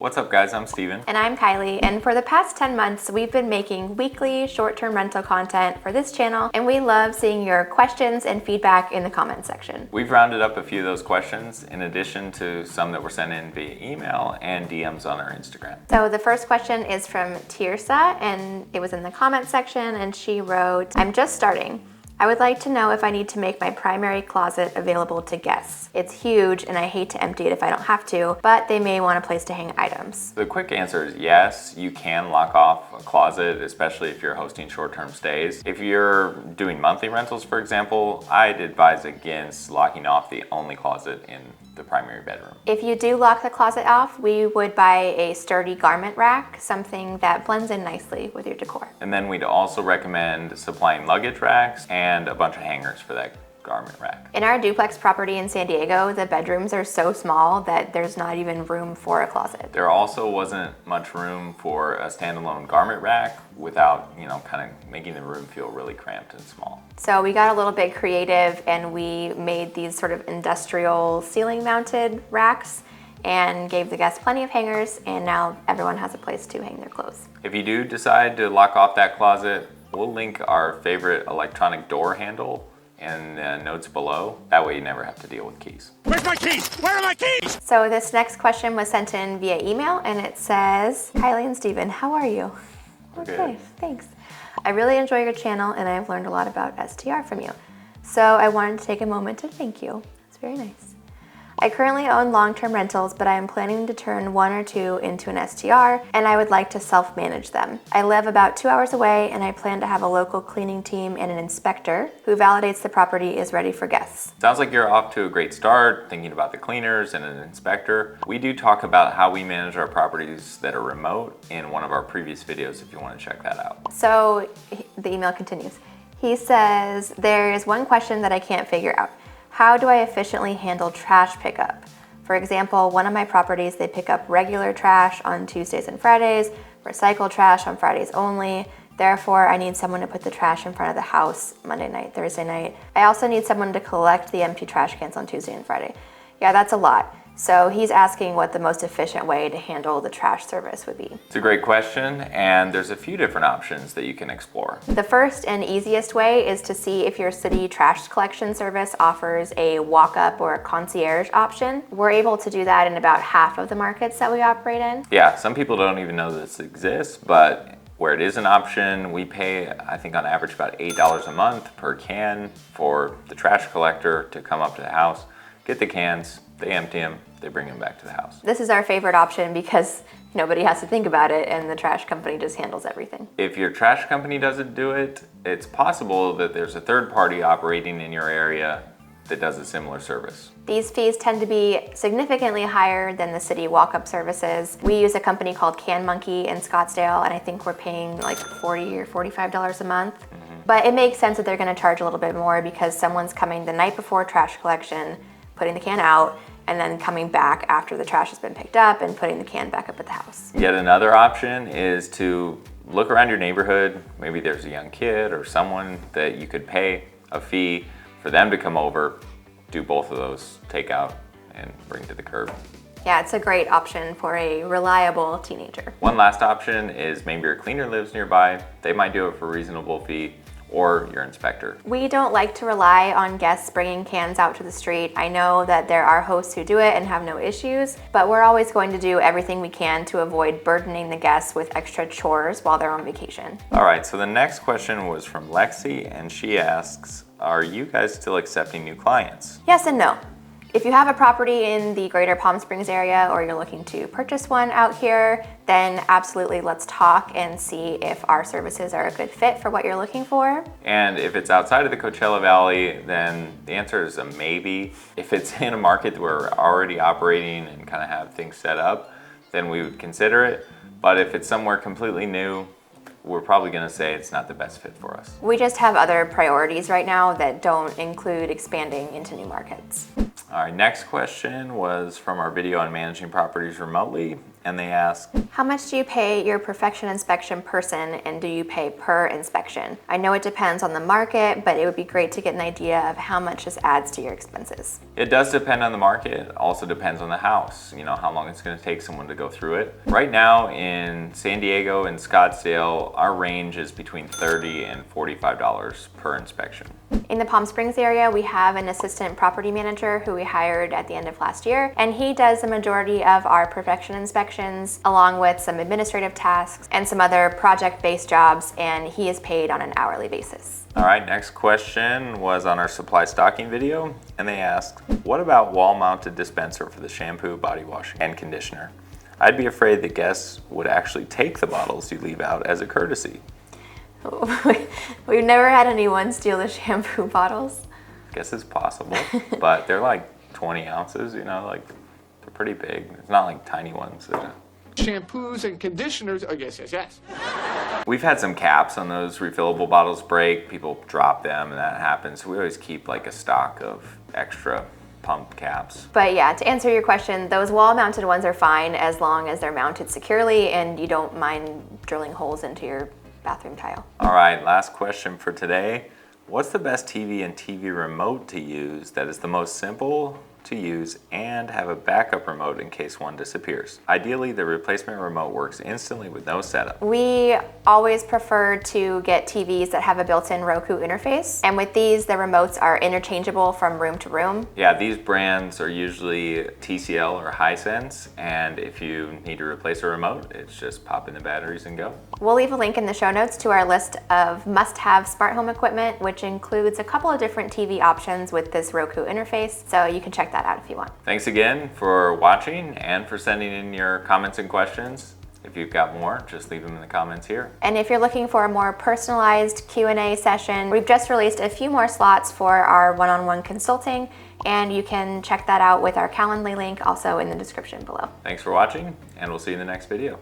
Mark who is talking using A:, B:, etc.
A: What's up guys, I'm Steven.
B: And I'm Kylie, and for the past 10 months, we've been making weekly short-term rental content for this channel, and we love seeing your questions and feedback in the comments section.
A: We've rounded up a few of those questions in addition to some that were sent in via email and DMs on our Instagram.
B: So the first question is from Tirsa, and it was in the comments section, and she wrote, I'm just starting. I would like to know if I need to make my primary closet available to guests. It's huge and I hate to empty it if I don't have to, but they may want a place to hang items.
A: The quick answer is yes, you can lock off a closet, especially if you're hosting short-term stays. If you're doing monthly rentals, for example, I'd advise against locking off the only closet in the primary bedroom.
B: If you do lock the closet off, we would buy a sturdy garment rack, something that blends in nicely with your decor.
A: And then we'd also recommend supplying luggage racks and a bunch of hangers for that garment rack.
B: In our duplex property in San Diego, the bedrooms are so small that there's not even room for a closet.
A: There also wasn't much room for a standalone garment rack without, kind of making the room feel really cramped and small.
B: So we got a little bit creative and we made these sort of industrial ceiling mounted racks and gave the guests plenty of hangers, and now everyone has a place to hang their clothes.
A: If you do decide to lock off that closet, we'll link our favorite electronic door handle in the notes below. That way you never have to deal with keys.
C: Where's my keys? Where are my keys?
B: So this next question was sent in via email, and it says, Kylie and Steven, how are you?
A: Okay,
B: good. Thanks. I really enjoy your channel and I've learned a lot about STR from you. So I wanted to take a moment to thank you. It's very nice. I currently own long-term rentals, but I am planning to turn one or two into an STR, and I would like to self-manage them. I live about 2 hours away, and I plan to have a local cleaning team and an inspector who validates the property is ready for guests.
A: Sounds like you're off to a great start, thinking about the cleaners and an inspector. We do talk about how we manage our properties that are remote in one of our previous videos if you want to check that out.
B: So the email continues. He says, there is one question that I can't figure out. How do I efficiently handle trash pickup? For example, one of my properties, they pick up regular trash on Tuesdays and Fridays, recycle trash on Fridays only. Therefore, I need someone to put the trash in front of the house Monday night, Thursday night. I also need someone to collect the empty trash cans on Tuesday and Friday. Yeah, that's a lot. So he's asking what the most efficient way to handle the trash service would be.
A: It's a great question, and there's a few different options that you can explore.
B: The first and easiest way is to see if your city trash collection service offers a walk-up or a concierge option. We're able to do that in about half of the markets that we operate in.
A: Yeah, some people don't even know this exists, but where it is an option, we pay, I think on average, about $8 a month per can for the trash collector to come up to the house, get the cans, they empty them, they bring them back to the house.
B: This is our favorite option because nobody has to think about it and the trash company just handles everything.
A: If your trash company doesn't do it, it's possible that there's a third party operating in your area that does a similar service.
B: These fees tend to be significantly higher than the city walk-up services. We use a company called Can Monkey in Scottsdale, and I think we're paying like $40 or $45 a month. But it makes sense that they're gonna charge a little bit more because someone's coming the night before trash collection, putting the can out, and then coming back after the trash has been picked up and putting the can back up at the house.
A: Yet another option is to look around your neighborhood. Maybe there's a young kid or someone that you could pay a fee for them to come over, do both of those, take out and bring to the curb.
B: Yeah, it's a great option for a reliable teenager.
A: One last option is maybe your cleaner lives nearby. They might do it for a reasonable fee, or your inspector.
B: We don't like to rely on guests bringing cans out to the street. I know that there are hosts who do it and have no issues, but we're always going to do everything we can to avoid burdening the guests with extra chores while they're on vacation.
A: All right, so the next question was from Lexi, and she asks, are you guys still accepting new clients?
B: Yes and no. If you have a property in the greater Palm Springs area or you're looking to purchase one out here, then absolutely let's talk and see if our services are a good fit for what you're looking for.
A: And if it's outside of the Coachella Valley, then the answer is a maybe. If it's in a market where we're already operating and kind of have things set up, then we would consider it. But if it's somewhere completely new, we're probably gonna say it's not the best fit for us.
B: We just have other priorities right now that don't include expanding into new markets.
A: All right, next question was from our video on managing properties remotely. and they ask,
B: how much do you pay your perfection inspection person, and do you pay per inspection? I know it depends on the market, but it would be great to get an idea of how much this adds to your expenses.
A: it does depend on the market. It also depends on the house, how long it's going to take someone to go through it. Right now in San Diego and Scottsdale, our range is between $30 and $45 per inspection.
B: In the Palm Springs area, we have an assistant property manager who we hired at the end of last year, and he does the majority of our perfection inspections, along with some administrative tasks and some other project-based jobs, and he is paid on an hourly basis.
A: All right, next question was on our supply stocking video, and they asked, what about wall-mounted dispenser for the shampoo, body wash, and conditioner? I'd be afraid that guests would actually take the bottles you leave out as a courtesy.
B: We've never had anyone steal the shampoo bottles.
A: Guess it's possible, but they're like 20 ounces, they're pretty big. It's not like tiny ones.
C: Shampoos and conditioners. Oh, yes.
A: We've had some caps on those refillable bottles break. People drop them and that happens. So we always keep like a stock of extra pump caps.
B: But yeah, to answer your question, those wall-mounted ones are fine as long as they're mounted securely and you don't mind drilling holes into your bathroom tile.
A: All right, last question for today. What's the best TV and TV remote to use that is the most simple to use and have a backup remote in case one disappears? Ideally, the replacement remote works instantly with no setup.
B: We always prefer to get TVs that have a built-in Roku interface, and with these, the remotes are interchangeable from room to room.
A: Yeah, these brands are usually TCL or Hisense, and if you need to replace a remote, it's just pop in the batteries and go.
B: We'll leave a link in the show notes to our list of must-have smart home equipment, which includes a couple of different TV options with this Roku interface, so you can check that out if you want.
A: Thanks again for watching and for sending in your comments and questions. If you've got more, just leave them in the comments here.
B: And if you're looking for a more personalized Q&A session, we've just released a few more slots for our one-on-one consulting, and you can check that out with our Calendly link also in the description below.
A: Thanks for watching, and we'll see you in the next video.